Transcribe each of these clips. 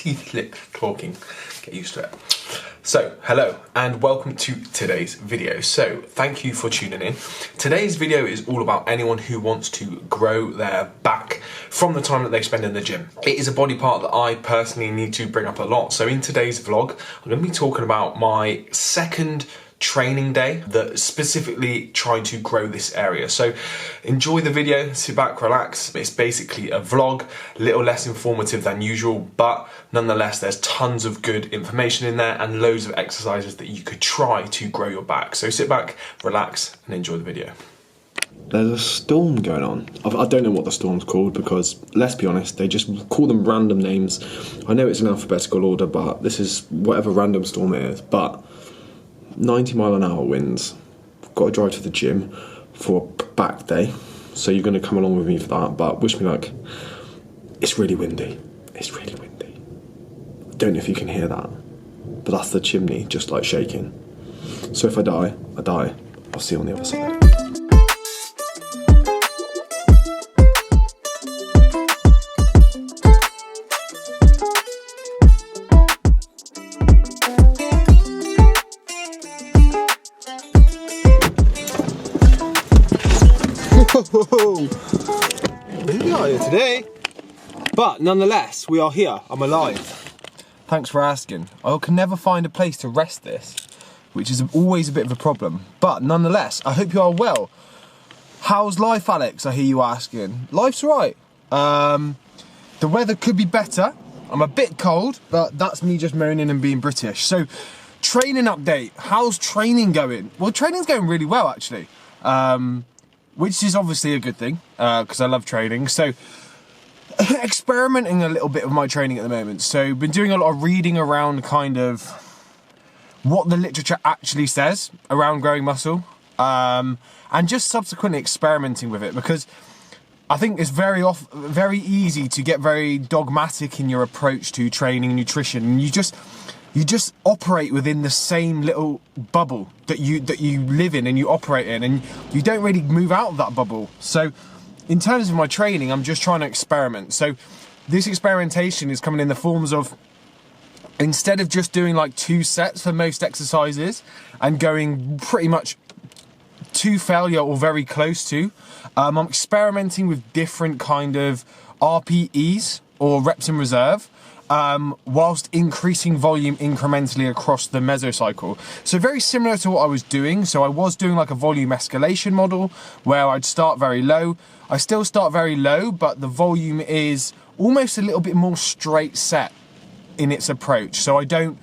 teeth licked talking. Get used to it. So, hello and welcome to today's video. So, thank you for tuning in. Today's video is all about anyone who wants to grow their back from the time that they spend in the gym. It is a body part that I personally need to bring up a lot. So in today's vlog, I'm going to be talking about my second training day that specifically trying to grow this area. So enjoy the video, sit back, relax. It's basically a vlog, a little less informative than usual, but nonetheless there's tons of good information in there and loads of exercises that you could try to grow your back. So sit back, relax and enjoy the video. There's a storm going on. I don't know what the storm's called because, let's be honest, they just call them random names. I know it's in alphabetical order, but this is whatever random storm it is. But 90-mile-an-hour winds. Got to drive to the gym for a back day, so you're going to come along with me for that. But wish me luck. It's really windy. It's really windy. I don't know if you can hear that, but that's the chimney just like shaking. So if I die, I die. I'll see you on the other side. We are here today, but nonetheless, we are here. I'm alive. Thanks for asking. I can never find a place to rest this, which is always a bit of a problem. But nonetheless, I hope you are well. How's life, Alex? I hear you asking. Life's right. The weather could be better. I'm a bit cold, but that's me just moaning and being British. So, training update. How's training going? Well, training's going really well, actually. Which is obviously a good thing, because I love training. So, experimenting a little bit with my training at the moment. So, been doing a lot of reading around kind of what the literature actually says around growing muscle. And just subsequently experimenting with it, because I think it's very easy to get very dogmatic in your approach to training and nutrition. And you just operate within the same little bubble that you live in and you operate in, and you don't really move out of that bubble. So in terms of my training, I'm just trying to experiment. So this experimentation is coming in the forms of, instead of just doing like 2 sets for most exercises and going pretty much to failure or very close to, I'm experimenting with different kind of RPEs or reps in reserve, whilst increasing volume incrementally across the mesocycle. So very similar to what I was doing. So I was doing like a volume escalation model where I'd start very low. I still start very low, but the volume is almost a little bit more straight set in its approach. So I don't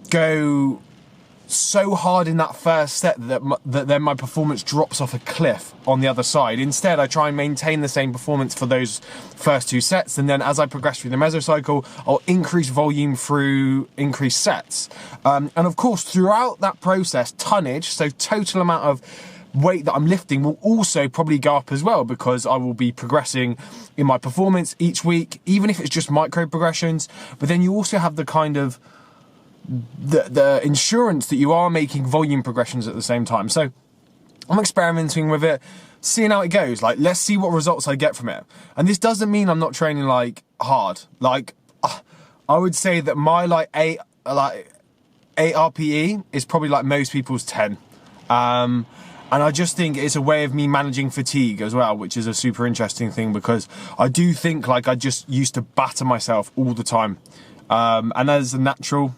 go so hard in that first set that then my performance drops off a cliff on the other side. Instead, I try and maintain the same performance for those first 2 sets, and then as I progress through the mesocycle, I'll increase volume through increased sets. And of course, throughout that process, tonnage, so total amount of weight that I'm lifting, will also probably go up as well, because I will be progressing in my performance each week, even if it's just micro progressions. But then you also have the kind of the insurance that you are making volume progressions at the same time. So I'm experimenting with it, seeing how it goes. Like, let's see what results I get from it. And this doesn't mean I'm not training like hard. Like, I would say that my like 8 RPE is probably like most people's 10. And I just think it's a way of me managing fatigue as well, which is a super interesting thing, because I do think like I just used to batter myself all the time. And as a natural,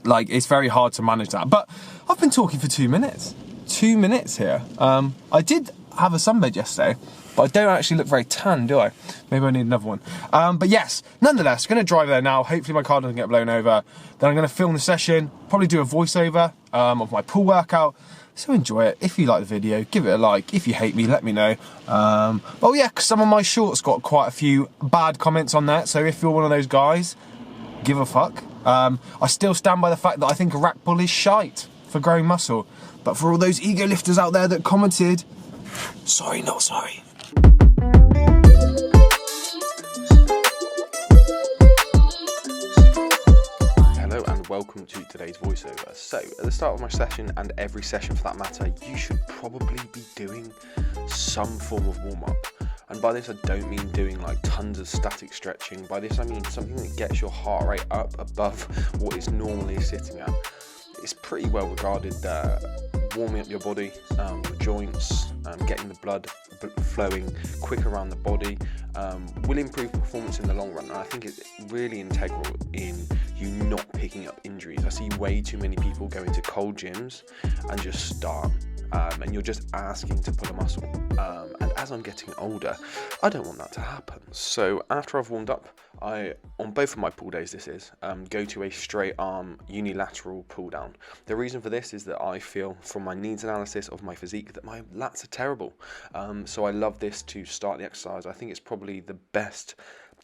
like, it's very hard to manage that. But I've been talking for 2 minutes. 2 minutes here. I did have a sunbed yesterday, but I don't actually look very tan, do I? Maybe I need another one. But yes, nonetheless, going to drive there now. Hopefully my car doesn't get blown over. Then I'm going to film the session, probably do a voiceover of my pool workout. So enjoy it. If you like the video, give it a like. If you hate me, let me know. Oh yeah, because some of my shorts got quite a few bad comments on that. So if you're one of those guys, give a fuck. I still stand by the fact that I think a rack pull is shite for growing muscle. But for all those ego lifters out there that commented, sorry, not sorry. Hello and welcome to today's voiceover. So at the start of my session, and every session for that matter, you should probably be doing some form of warm-up. And by this I don't mean doing like tons of static stretching. By this I mean something that gets your heart rate up above what it's normally sitting at. It's pretty well regarded that warming up your body, your joints, getting the blood flowing quick around the body will improve performance in the long run. And I think it's really integral in you not picking up injuries. I see way too many people go into cold gyms and just start. And you're just asking to pull a muscle. And as I'm getting older, I don't want that to happen. So after I've warmed up, I, on both of my pull days go to a straight arm unilateral pull down. The reason for this is that I feel from my needs analysis of my physique that my lats are terrible. So I love this to start the exercise. I think it's probably the best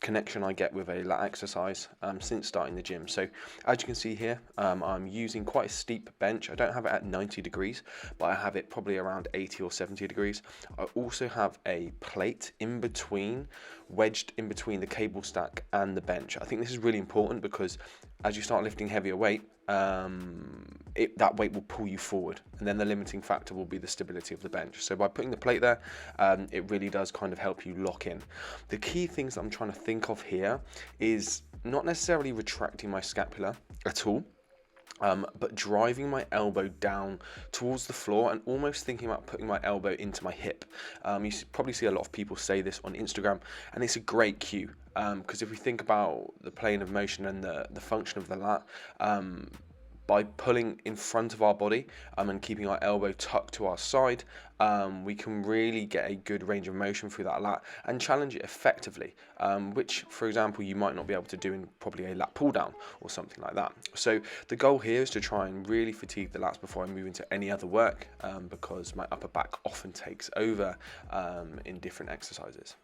connection I get with a lat exercise since starting the gym. So as you can see here, I'm using quite a steep bench. I don't have it at 90 degrees, but I have it probably around 80 or 70 degrees. I also have a plate in between, wedged in between the cable stack and the bench. I think this is really important because as you start lifting heavier weight, that weight will pull you forward, and then the limiting factor will be the stability of the bench. So by putting the plate there, it really does kind of help you lock in. The key things that I'm trying to think of here is not necessarily retracting my scapula at all, but driving my elbow down towards the floor and almost thinking about putting my elbow into my hip. You probably see a lot of people say this on Instagram, and it's a great cue because if we think about the plane of motion and the function of the lat, by pulling in front of our body and keeping our elbow tucked to our side, we can really get a good range of motion through that lat and challenge it effectively, which, for example, you might not be able to do in probably a lat pull down or something like that. So the goal here is to try and really fatigue the lats before I move into any other work, because my upper back often takes over in different exercises.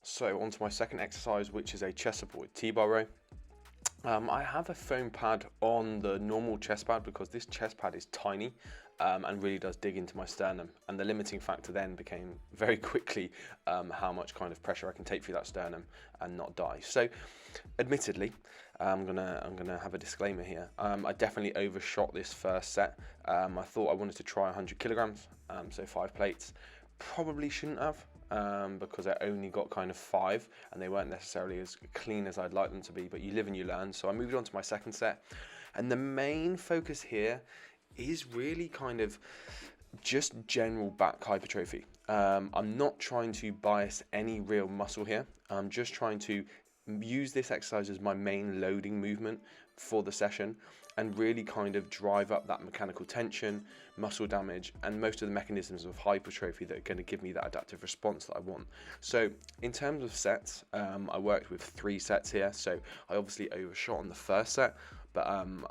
So on to my second exercise, which is a chest supported T-bar row. I have a foam pad on the normal chest pad because this chest pad is tiny and really does dig into my sternum. And the limiting factor then became very quickly how much kind of pressure I can take through that sternum and not die. So admittedly, I'm gonna have a disclaimer here. I definitely overshot this first set. I thought I wanted to try 100 kilograms, so 5 plates. Probably shouldn't have. Because I only got kind of 5 and they weren't necessarily as clean as I'd like them to be, but you live and you learn. So I moved on to my second set, and the main focus here is really kind of just general back hypertrophy. I'm not trying to bias any real muscle here. I'm just trying to use this exercise as my main loading movement for the session and really kind of drive up that mechanical tension, muscle damage, and most of the mechanisms of hypertrophy that are going to give me that adaptive response that I want. So in terms of sets, I worked with 3 sets here. So I obviously overshot on the first set, but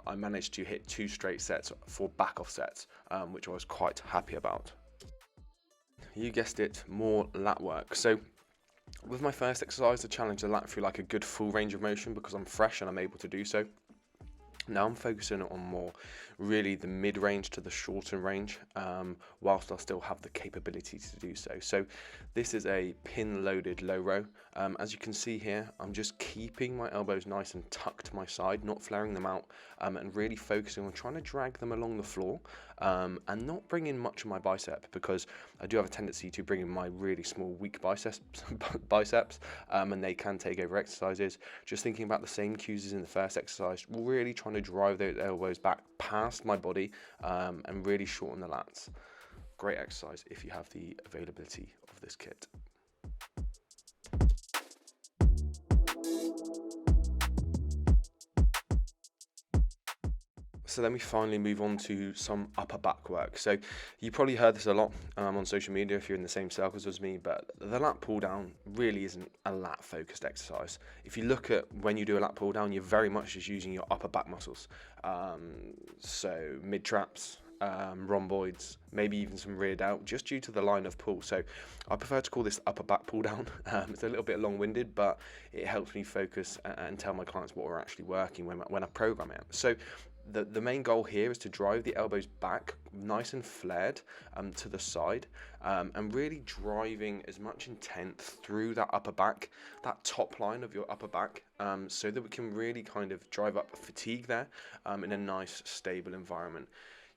I managed to hit 2 straight sets for back off sets, which I was quite happy about. You guessed it, more lat work. So with my first exercise, I challenged the lat through like a good full range of motion because I'm fresh and I'm able to do so. Now I'm focusing on more really the mid-range to the shorter range, whilst I still have the capability to do so. So this is a pin-loaded low row. As you can see here, I'm just keeping my elbows nice and tucked to my side, not flaring them out, and really focusing on trying to drag them along the floor, and not bring in much of my bicep, because I do have a tendency to bring in my really small, weak biceps, and they can take over exercises. Just thinking about the same cues as in the first exercise, really trying to drive those elbows back past my body and really shorten the lats. Great exercise if you have the availability of this kit. So then we finally move on to some upper back work. So you probably heard this a lot on social media if you're in the same circles as me, but the lat pull down really isn't a lat focused exercise. If you look at when you do a lat pull down, you're very much just using your upper back muscles. So mid traps, rhomboids, maybe even some rear delt, just due to the line of pull. So I prefer to call this upper back pull down. It's a little bit long-winded, but it helps me focus and tell my clients what we're actually working when I program it. So the main goal here is to drive the elbows back nice and flared to the side, and really driving as much intent through that upper back, that top line of your upper back, so that we can really kind of drive up fatigue there in a nice stable environment.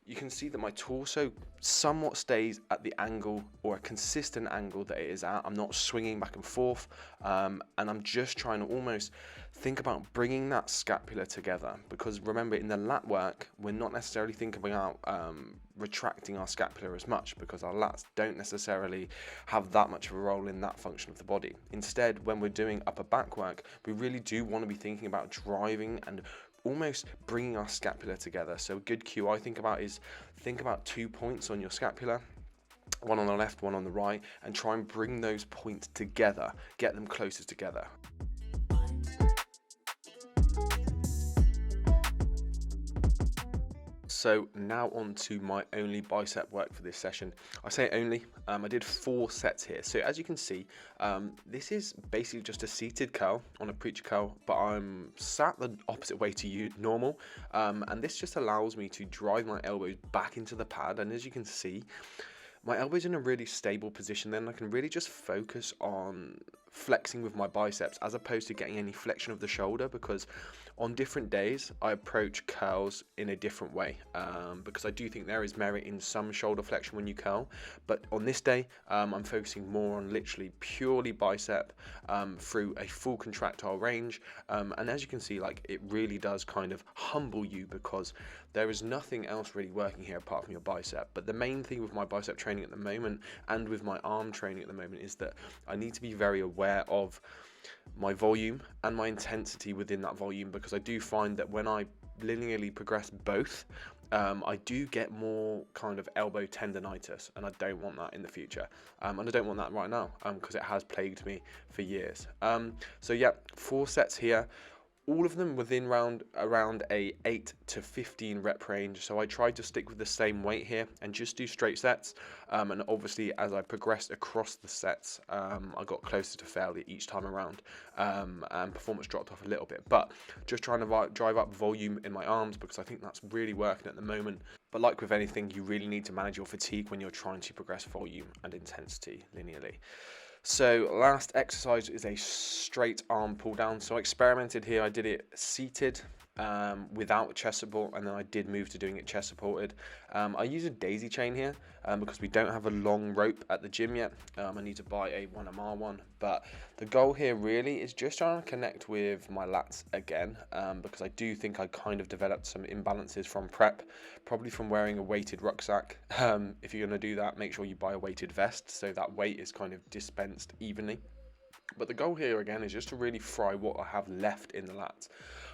You can see that my torso somewhat stays at the angle, or a consistent angle that it is at. I'm not swinging back and forth, and I'm just trying to almost think about bringing that scapula together, because remember, in the lat work, we're not necessarily thinking about retracting our scapula as much, because our lats don't necessarily have that much of a role in that function of the body. Instead, when we're doing upper back work, we really do want to be thinking about driving and almost bringing our scapula together. So a good cue I think about is think about 2 points on your scapula, one on the left, one on the right, and try and bring those points together, get them closer together. So now on to my only bicep work for this session. I say only, I did 4 sets here. So as you can see, this is basically just a seated curl on a preacher curl, but I'm sat the opposite way to you, normal. And this just allows me to drive my elbows back into the pad. And as you can see, my elbow's in a really stable position then. I can really just focus on flexing with my biceps as opposed to getting any flexion of the shoulder, because on different days I approach curls in a different way, because I do think there is merit in some shoulder flexion when you curl, but on this day I'm focusing more on literally purely bicep through a full contractile range, and as you can see, like, it really does kind of humble you, because there is nothing else really working here apart from your bicep. But the main thing with my bicep training at the moment and with my arm training at the moment is that I need to be very aware of my volume and my intensity within that volume, because I do find that when I linearly progress both, I do get more kind of elbow tendonitis, and I don't want that in the future, and I don't want that right now, because it has plagued me for years. So yeah, 4 sets here, all of them within around a 8 to 15 rep range. So I tried to stick with the same weight here and just do straight sets, and obviously as I progressed across the sets, I got closer to failure each time around, and performance dropped off a little bit, but just trying to drive up volume in my arms, because I think that's really working at the moment. But like with anything, you really need to manage your fatigue when you're trying to progress volume and intensity linearly. So last exercise is a straight arm pull down. So I experimented here. I did it seated without chest support, and then I did move to doing it chest supported. I use a daisy chain here because we don't have a long rope at the gym yet. I need to buy a 1MR one, but the goal here really is just trying to connect with my lats again, because I do think I kind of developed some imbalances from prep, probably from wearing a weighted rucksack. If you're going to do that, make sure you buy a weighted vest so that weight is kind of dispensed evenly. But the goal here again is just to really fry what I have left in the lats.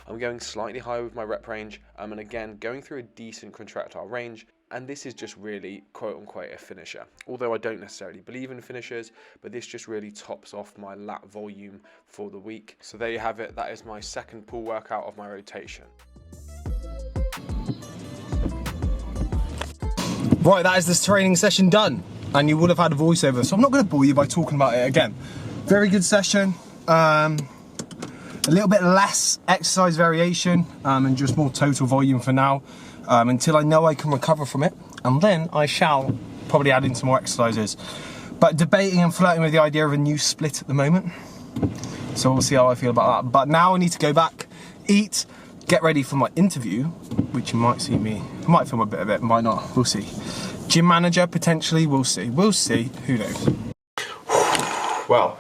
I'm going slightly higher with my rep range, and again going through a decent contractile range, and this is just really quote unquote a finisher, although I don't necessarily believe in finishers, but this just really tops off my lat volume for the week. So there you have it, that is my second pull workout of my rotation. Right, that is this training session done, and you would have had a voiceover, so I'm not going to bore you by talking about it again. Very good session, a little bit less exercise variation, and just more total volume for now, until I know I can recover from it, and then I shall probably add in some more exercises. But debating and flirting with the idea of a new split at the moment, so we'll see how I feel about that. But now I need to go back, eat, get ready for my interview, which you might see me, I might film a bit of it, might not, we'll see. Gym manager, potentially, we'll see, who knows. Well,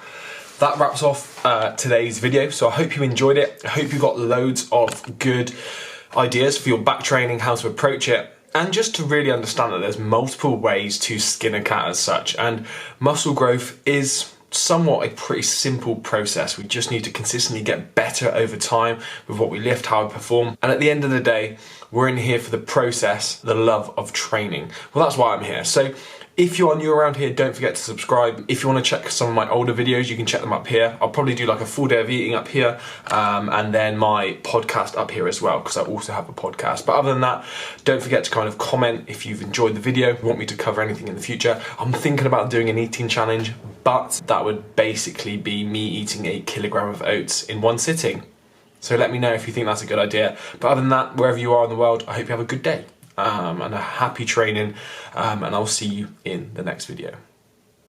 that wraps off today's video, so I hope you enjoyed it. I hope you got loads of good ideas for your back training, how to approach it, and just to really understand that there's multiple ways to skin a cat as such, and muscle growth is somewhat a pretty simple process. We just need to consistently get better over time with what we lift, how we perform, and at the end of the day, we're in here for the process, the love of training. Well, that's why I'm here. So if you are new around here, don't forget to subscribe. If you want to check some of my older videos, you can check them up here. I'll probably do like a full day of eating up here, and then my podcast up here as well, because I also have a podcast. But other than that, don't forget to kind of comment if you've enjoyed the video, want me to cover anything in the future. I'm thinking about doing an eating challenge, but that would basically be me eating 1 kilogram of oats in one sitting. So let me know if you think that's a good idea. But other than that, wherever you are in the world, I hope you have a good day and a happy training, and I'll see you in the next video.